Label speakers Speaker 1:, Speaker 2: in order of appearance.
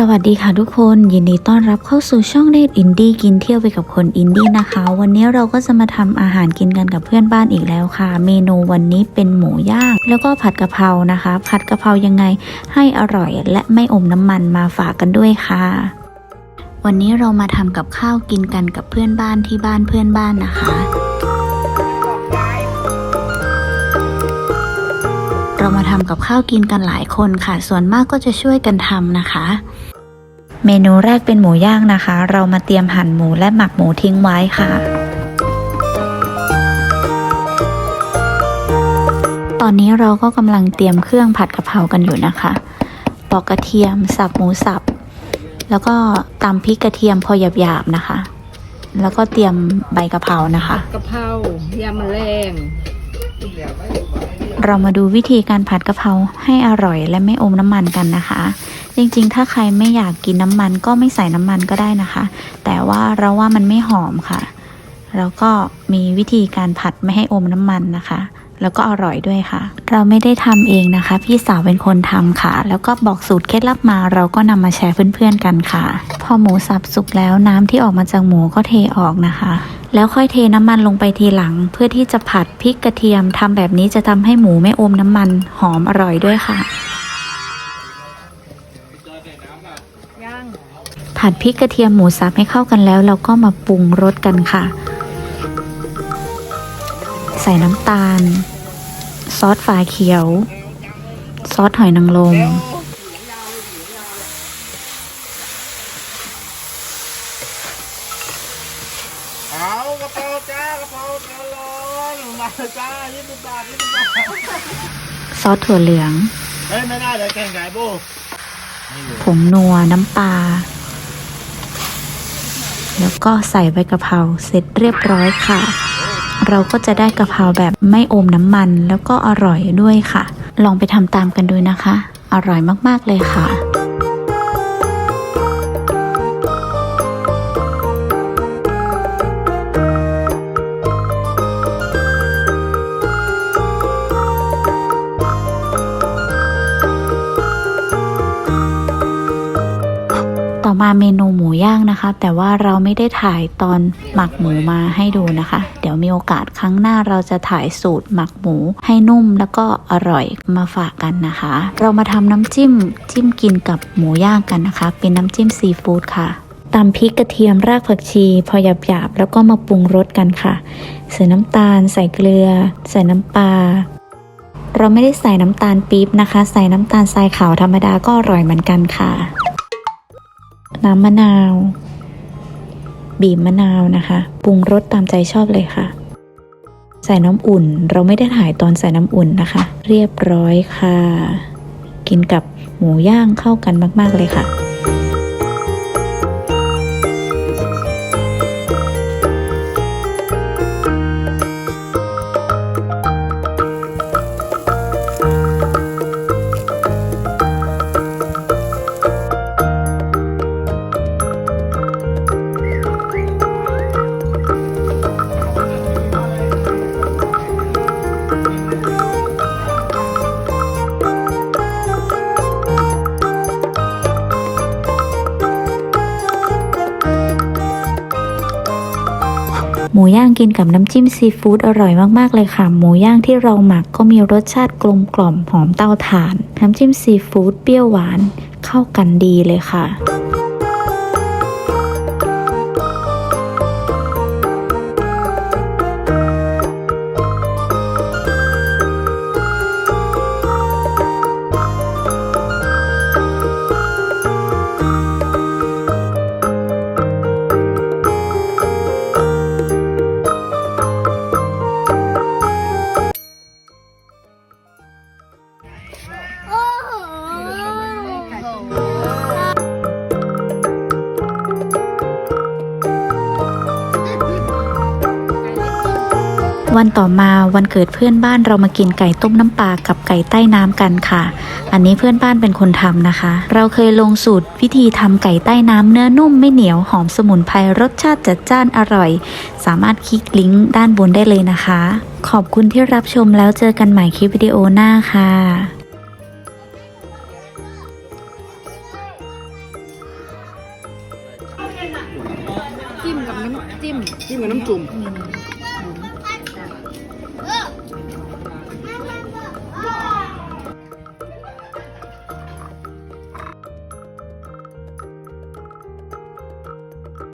Speaker 1: สวัสดีค่ะทุกคนยินดีต้อนรับเข้าสู่ช่องเดทอินดี้กินเที่ยวไปกับคนอินดี้นะคะวันนี้เราก็จะมาทำอาหารกินกันกับเพื่อนบ้านอีกแล้วค่ะเมนูวันนี้เป็นหมูย่างแล้วก็ผัดกะเพรานะคะผัดกะเพรายังไงให้อร่อยและไม่อมน้ำมันมาฝากกันด้วยค่ะวันนี้เรามาทำกับข้าวกินกันกับเพื่อนบ้านที่บ้านเพื่อนบ้านนะคะเรามาทำกับข้าวกินกันหลายคนค่ะส่วนมากก็จะช่วยกันทำนะคะเมนูแรกเป็นหมูย่างนะคะเรามาเตรียมหั่นหมูและหมักหมูทิ้งไว้ค่ะตอนนี้เราก็กำลังเตรียมเครื่องผัดกะเพรากันอยู่นะคะปอกกระเทียมสับหมูสับแล้วก็ตำพริกกระเทียมพอหยาบๆนะคะแล้วก็เตรียมใบกะเพรานะคะ
Speaker 2: กะเพรายำแมลง
Speaker 1: เรามาดูวิธีการผัดกะเพราให้อร่อยและไม่อมน้ำมันกันนะคะจริงๆถ้าใครไม่อยากกินน้ำมันก็ไม่ใส่น้ำมันก็ได้นะคะแต่ว่าเราว่ามันไม่หอมค่ะแล้วก็มีวิธีการผัดไม่ให้อมน้ำมันนะคะแล้วก็อร่อยด้วยค่ะเราไม่ได้ทำเองนะคะพี่สาวเป็นคนทำค่ะแล้วก็บอกสูตรเคล็ดลับมาเราก็นำมาแชร์เพื่อนๆกันค่ะพอหมูสับสุกแล้วน้ำที่ออกมาจากหมูก็เทออกนะคะแล้วค่อยเทน้ำมันลงไปทีหลังเพื่อที่จะผัดพริกกระเทียมทำแบบนี้จะทำให้หมูไม่อมน้ำมันหอมอร่อยด้วยค่ะผัดพริกกระเทียมหมูสับให้เข้ากันแล้วเราก็มาปรุงรสกันค่ะใส่น้ำตาลซอสฝาเขียวซอสหอยนางรม
Speaker 3: เอากระเพราจ้ากระเพราร้อนมาจ้า20 บาท
Speaker 1: ซอสถั่วเหลือง
Speaker 3: เฮ้ยไม่ได้เลยแกงไก่บู
Speaker 1: ผงนัวน้ำปลาแล้วก็ใส่ใบกะเพราเสร็จเรียบร้อยค่ะเราก็จะได้กะเพราแบบไม่อมน้ำมันแล้วก็อร่อยด้วยค่ะลองไปทำตามกันดูนะคะอร่อยมากๆเลยค่ะต่อมาเมนูหมูย่างนะคะแต่ว่าเราไม่ได้ถ่ายตอนหมักหมูมาให้ดูนะคะเดี๋ยวมีโอกาสครั้งหน้าเราจะถ่ายสูตรหมักหมูให้นุ่มแล้วก็อร่อยมาฝากกันนะคะเรามาทำน้ำจิ้มกินกับหมูย่างกันนะคะเป็นน้ำจิ้มซีฟู้ดค่ะตำพริกกระเทียมรากผักชีพอหยาบๆแล้วก็มาปรุงรสกันค่ะใส่น้ำตาลใส่เกลือใส่น้ำปลาเราไม่ได้ใส่น้ำตาลปี๊บนะคะใส่น้ำตาลทรายขาวธรรมดาก็อร่อยเหมือนกันค่ะน้ำมะนาวบีบมะนาวนะคะปรุงรสตามใจชอบเลยค่ะใส่น้ำอุ่นเราไม่ได้ถ่ายตอนใส่น้ำอุ่นนะคะเรียบร้อยค่ะกินกับหมูย่างเข้ากันมากๆเลยค่ะหมูย่างกินกับน้ำจิ้มซีฟู้ดอร่อยมากๆเลยค่ะหมูย่างที่เราหมักก็มีรสชาติกลมกล่อมหอมเตาถ่านน้ำจิ้มซีฟู้ดเปรี้ยวหวานเข้ากันดีเลยค่ะวันต่อมาวันเกิดเพื่อนบ้านเรามากินไก่ต้มน้ำปลากับไก่ใต้น้ำกันค่ะอันนี้เพื่อนบ้านเป็นคนทำนะคะเราเคยลงสูตรวิธีทำไก่ใต้น้ำเนื้อนุ่มไม่เหนียวหอมสมุนไพรรสชาติจัดจ้านอร่อยสามารถคลิกลิงก์ด้านบนได้เลยนะคะขอบคุณที่รับชมแล้วเจอกันใหม่คลิปวิดีโอหน้าค่ะ
Speaker 2: จิ้มกับน้ำจิ้ม
Speaker 3: จิ้มกับน้ำจุ่ม
Speaker 2: นี่